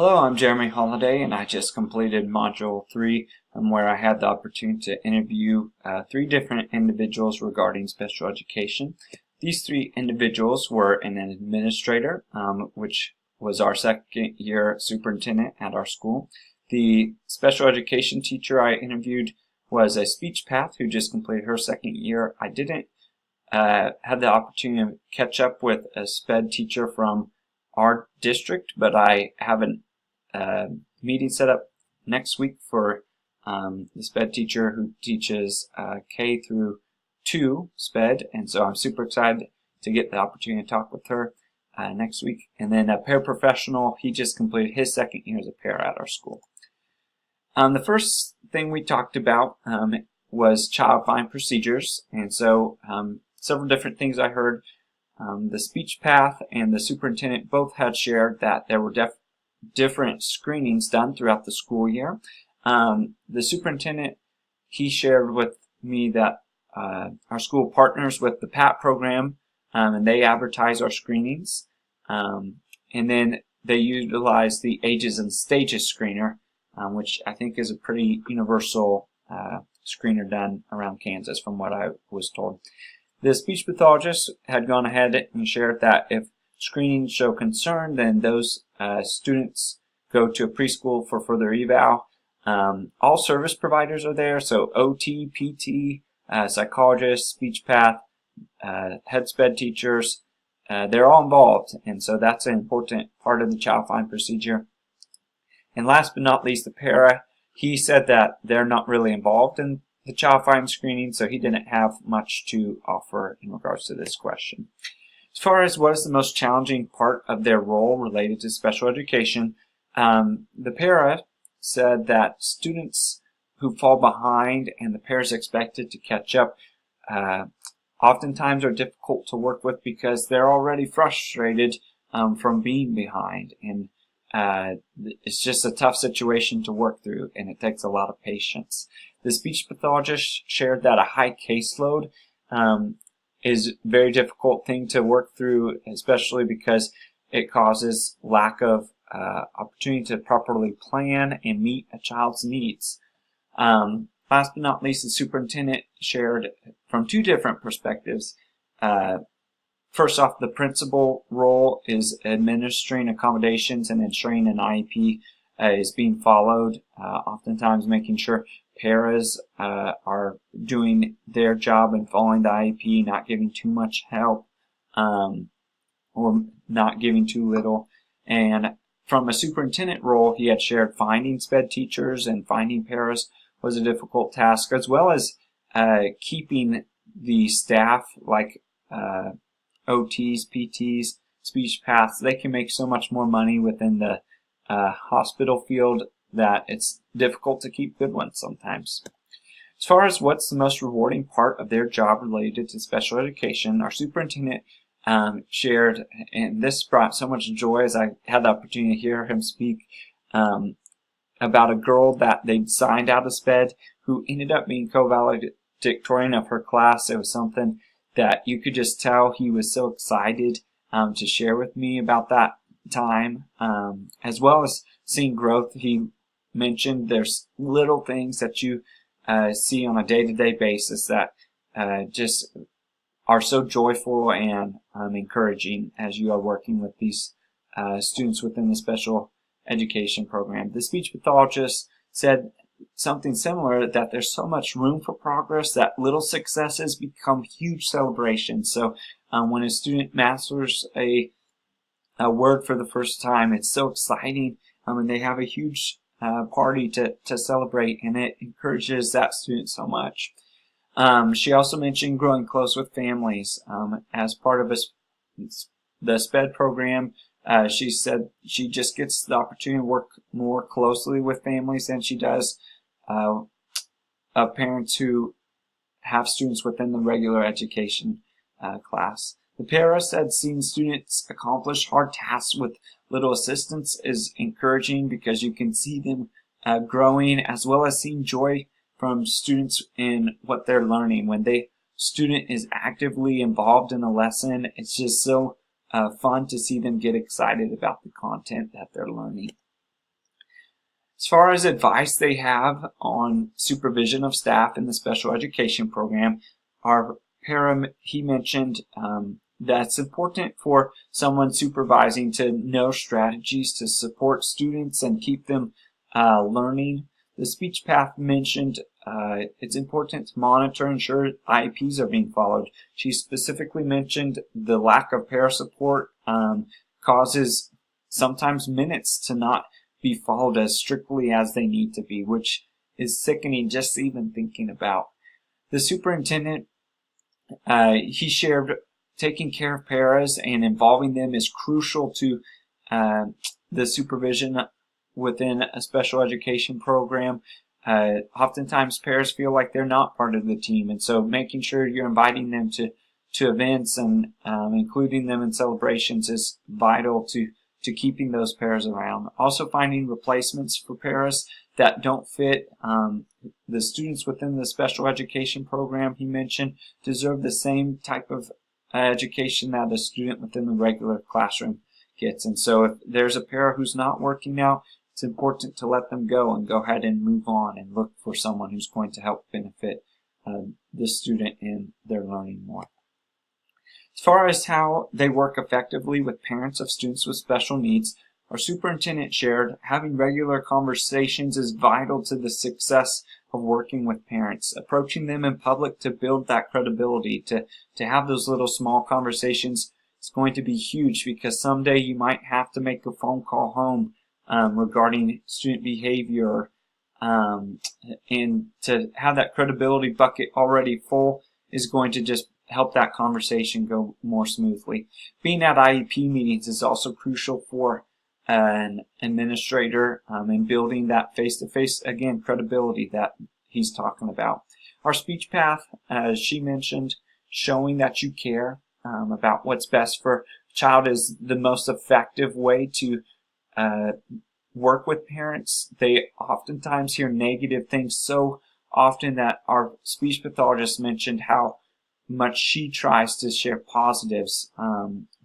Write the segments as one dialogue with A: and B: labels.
A: Hello, I'm Jeremy Holiday, and I just completed Module 3, where I had the opportunity to interview 3 different individuals regarding special education. These 3 individuals were an administrator, which was our second year superintendent at our school. The special education teacher I interviewed was a speech path who just completed her second year. I didn't have the opportunity to catch up with a SPED teacher from our district, but I have a meeting set up next week for the SPED teacher who teaches K through 2 SPED, and so I'm super excited to get the opportunity to talk with her next week. And then a paraprofessional, he just completed his second year as a para at our school. The first thing we talked about was child find procedures, and so several different things I heard. The speech path and the superintendent both had shared that there were different screenings done throughout the school year. The superintendent, he shared with me that our school partners with the PAT program, and they advertise our screenings. And then they utilize the Ages and Stages screener, which I think is a pretty universal screener done around Kansas from what I was told. The speech pathologist had gone ahead and shared that if screenings show concern, then those students go to a preschool for further eval. All service providers are there, so OT, PT, psychologists, speech path, head SPED teachers, they're all involved, and so that's an important part of the child find procedure. And last but not least, the para, he said that they're not really involved in the child find screening, so he didn't have much to offer in regards to this question. As far as what is the most challenging part of their role related to special education, the para said that students who fall behind and the para is expected to catch up oftentimes are difficult to work with because they're already frustrated from being behind, and it's just a tough situation to work through, and it takes a lot of patience. The speech pathologist shared that a high caseload is a very difficult thing to work through, especially because it causes lack of opportunity to properly plan and meet a child's needs. Last but not least, the superintendent shared from 2 different perspectives. First off, the principal role is administering accommodations and ensuring an IEP is being followed, oftentimes making sure paras are doing their job and following the IEP, not giving too much help or not giving too little. And from a superintendent role, he had shared finding SPED teachers and finding paras was a difficult task, as well as keeping the staff like OTs, PTs, speech paths. They can make so much more money within the hospital field that it's difficult to keep good ones sometimes. As far as what's the most rewarding part of their job related to special education, our superintendent shared, and this brought so much joy as I had the opportunity to hear him speak, about a girl that they'd signed out of SPED who ended up being co-valedictorian of her class. It was something that you could just tell he was so excited to share with me about that time, as well as seeing growth. He mentioned there's little things that you see on a day-to-day basis that just are so joyful and encouraging as you are working with these students within the special education program. The speech pathologist said something similar, that there's so much room for progress that little successes become huge celebrations. So when a student masters a word for the first time, it's so exciting, and they have a huge party to celebrate, and it encourages that student so much. She also mentioned growing close with families as part of the SPED program. She said she just gets the opportunity to work more closely with families than she does parents who have students within the regular education class. The para said seeing students accomplish hard tasks with little assistance is encouraging because you can see them growing, as well as seeing joy from students in what they're learning. When the student is actively involved in a lesson, it's just so fun to see them get excited about the content that they're learning. As far as advice they have on supervision of staff in the special education program, our para, he mentioned that it's important for someone supervising to know strategies to support students and keep them learning. The speech path mentioned it's important to monitor and ensure IEPs are being followed. She specifically mentioned the lack of para support causes sometimes minutes to not be followed as strictly as they need to be, which is sickening just even thinking about. The superintendent, he shared taking care of paras and involving them is crucial to the supervision within a special education program. Oftentimes paras feel like they're not part of the team, and so making sure you're inviting them to events and including them in celebrations is vital to keeping those paras around. Also finding replacements for paras that don't fit. The students within the special education program, he mentioned, deserve the same type of education that a student within the regular classroom gets. And so if there's a para who's not working out, it's important to let them go and go ahead and move on and look for someone who's going to help benefit the student in their learning more. As far as how they work effectively with parents of students with special needs, our superintendent shared having regular conversations is vital to the success of working with parents. Approaching them in public to build that credibility, to have those little small conversations is going to be huge, because someday you might have to make a phone call home regarding student behavior, and to have that credibility bucket already full is going to just help that conversation go more smoothly. Being at IEP meetings is also crucial for an administrator in building that face-to-face, again, credibility that he's talking about. Our speech path, as she mentioned, showing that you care about what's best for a child is the most effective way to work with parents. They oftentimes hear negative things so often that our speech pathologist mentioned how much she tries to share positives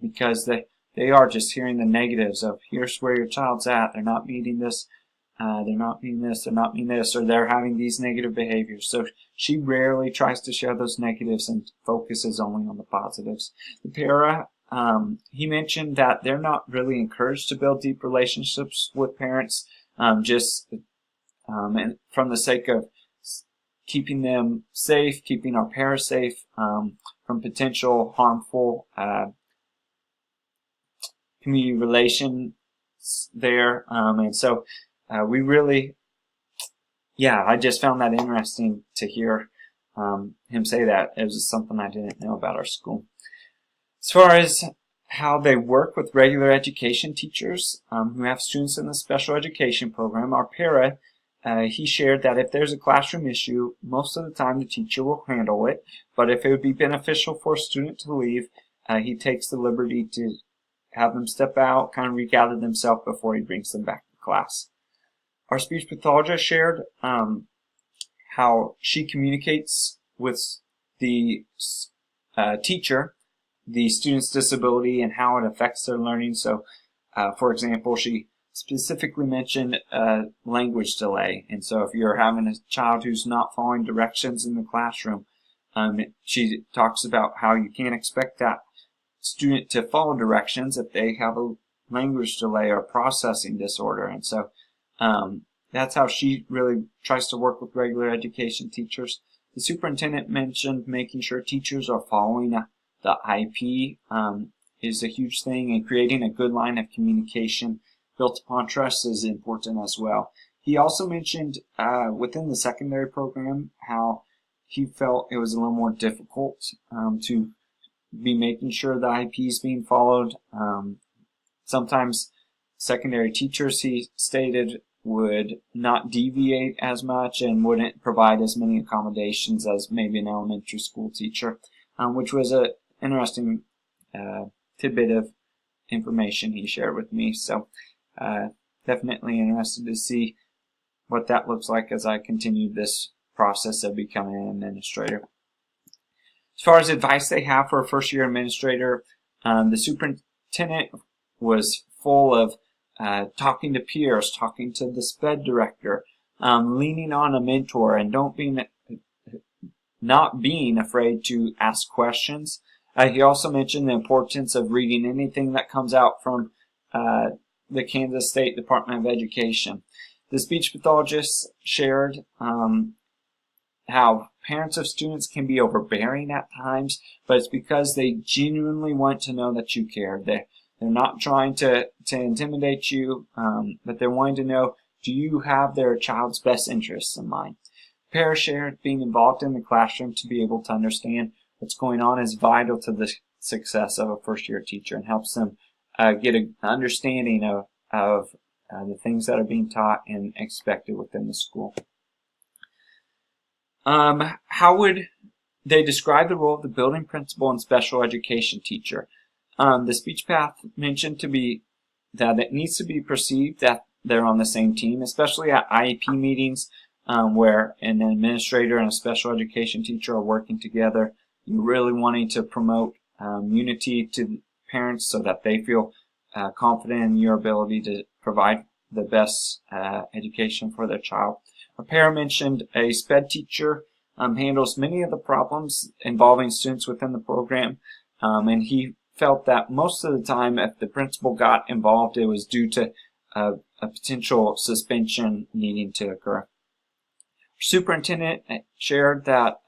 A: because they are just hearing the negatives of here's where your child's at, they're not meeting this, they're not meeting this, they're not meeting this, or they're having these negative behaviors. So she rarely tries to share those negatives and focuses only on the positives. The para, he mentioned that they're not really encouraged to build deep relationships with parents, and from the sake of keeping them safe, keeping our paras safe from potential harmful community relations there. And so we really, I just found that interesting to hear him say that. It was something I didn't know about our school. As far as how they work with regular education teachers who have students in the special education program, our para, he shared that if there's a classroom issue, most of the time the teacher will handle it, but if it would be beneficial for a student to leave, he takes the liberty to have them step out, kind of regather themselves before he brings them back to class. Our speech pathologist shared how she communicates with the teacher the student's disability and how it affects their learning. So, for example, she specifically mentioned language delay. And so if you're having a child who's not following directions in the classroom, she talks about how you can't expect that student to follow directions if they have a language delay or processing disorder. And so that's how she really tries to work with regular education teachers. The superintendent mentioned making sure teachers are following the IEP is a huge thing, and creating a good line of communication built upon trust is important as well. He also mentioned within the secondary program how he felt it was a little more difficult to be making sure the IEP is being followed. Sometimes secondary teachers, he stated, would not deviate as much and wouldn't provide as many accommodations as maybe an elementary school teacher, which was an interesting tidbit of information he shared with me. So definitely interested to see what that looks like as I continue this process of becoming an administrator. As far as advice they have for a first-year administrator, the superintendent was full of talking to peers, talking to the SPED director, leaning on a mentor, and not being afraid to ask questions. He also mentioned the importance of reading anything that comes out from the Kansas State Department of Education. The speech pathologist shared how parents of students can be overbearing at times, but it's because they genuinely want to know that you care. They're not trying to intimidate you, but they're wanting to know, do you have their child's best interests in mind? Para shared being involved in the classroom to be able to understand what's going on is vital to the success of a first-year teacher and helps them get an understanding of the things that are being taught and expected within the school. How would they describe the role of the building principal and special education teacher? The speech path mentioned to be that it needs to be perceived that they're on the same team, especially at IEP meetings where an administrator and a special education teacher are working together. You're really wanting to promote unity to parents so that they feel confident in your ability to provide the best education for their child. A para mentioned a SPED teacher handles many of the problems involving students within the program, and he felt that most of the time if the principal got involved, it was due to a potential suspension needing to occur. Superintendent shared that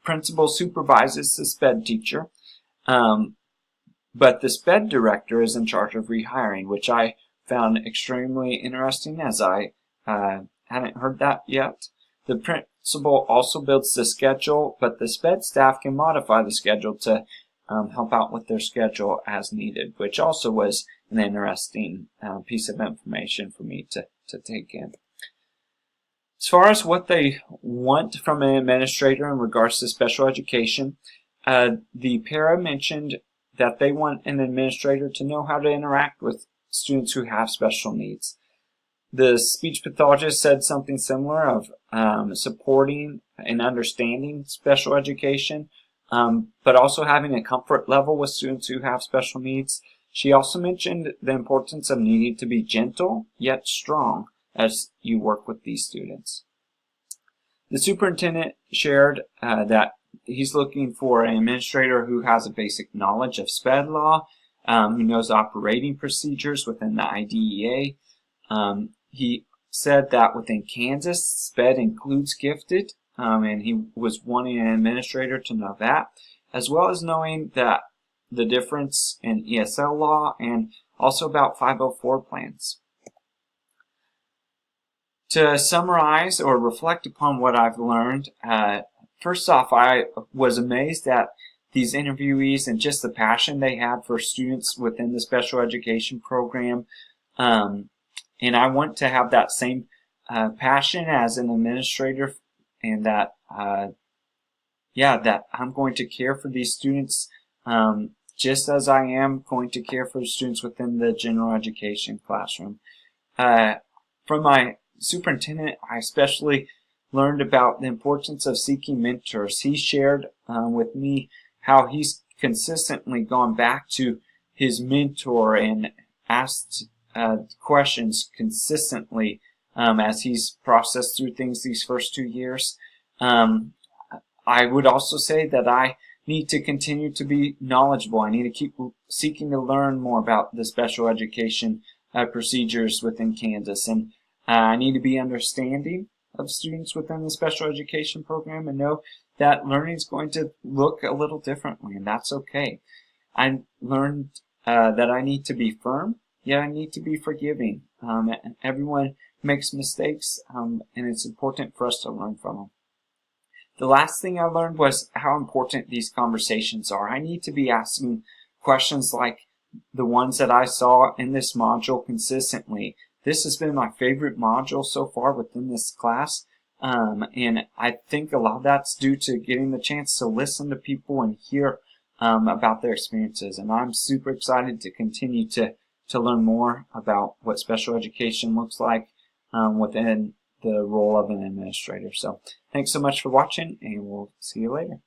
A: principal supervises the SPED teacher, but the SPED director is in charge of rehiring, which I found extremely interesting as I hadn't heard that yet. The principal also builds the schedule, but the SPED staff can modify the schedule to help out with their schedule as needed, which also was an interesting piece of information for me to take in. As far as what they want from an administrator in regards to special education, the para mentioned that they want an administrator to know how to interact with students who have special needs. The speech pathologist said something similar of supporting and understanding special education, but also having a comfort level with students who have special needs. She also mentioned the importance of needing to be gentle yet strong as you work with these students. The superintendent shared that he's looking for an administrator who has a basic knowledge of SPED law, who knows operating procedures within the IDEA. He said that within Kansas, SPED includes gifted, and he was wanting an administrator to know that, as well as knowing that the difference in ESL law and also about 504 plans. To summarize or reflect upon what I've learned, first off, I was amazed at these interviewees and just the passion they had for students within the special education program. And I want to have that same passion as an administrator, and that, that I'm going to care for these students just as I am going to care for students within the general education classroom. From my superintendent, I especially learned about the importance of seeking mentors. He shared with me how he's consistently gone back to his mentor and asked questions consistently as he's processed through things these first 2 years. I would also say that I need to continue to be knowledgeable. I need to keep seeking to learn more about the special education procedures within Kansas, and I need to be understanding of students within the special education program and know that learning is going to look a little differently, and that's okay. I learned that I need to be firm, yet I need to be forgiving. Everyone makes mistakes, and it's important for us to learn from them. The last thing I learned was how important these conversations are. I need to be asking questions like the ones that I saw in this module consistently. This has been my favorite module so far within this class, and I think a lot of that's due to getting the chance to listen to people and hear about their experiences. And I'm super excited to continue to learn more about what special education looks like within the role of an administrator. So thanks so much for watching, and we'll see you later.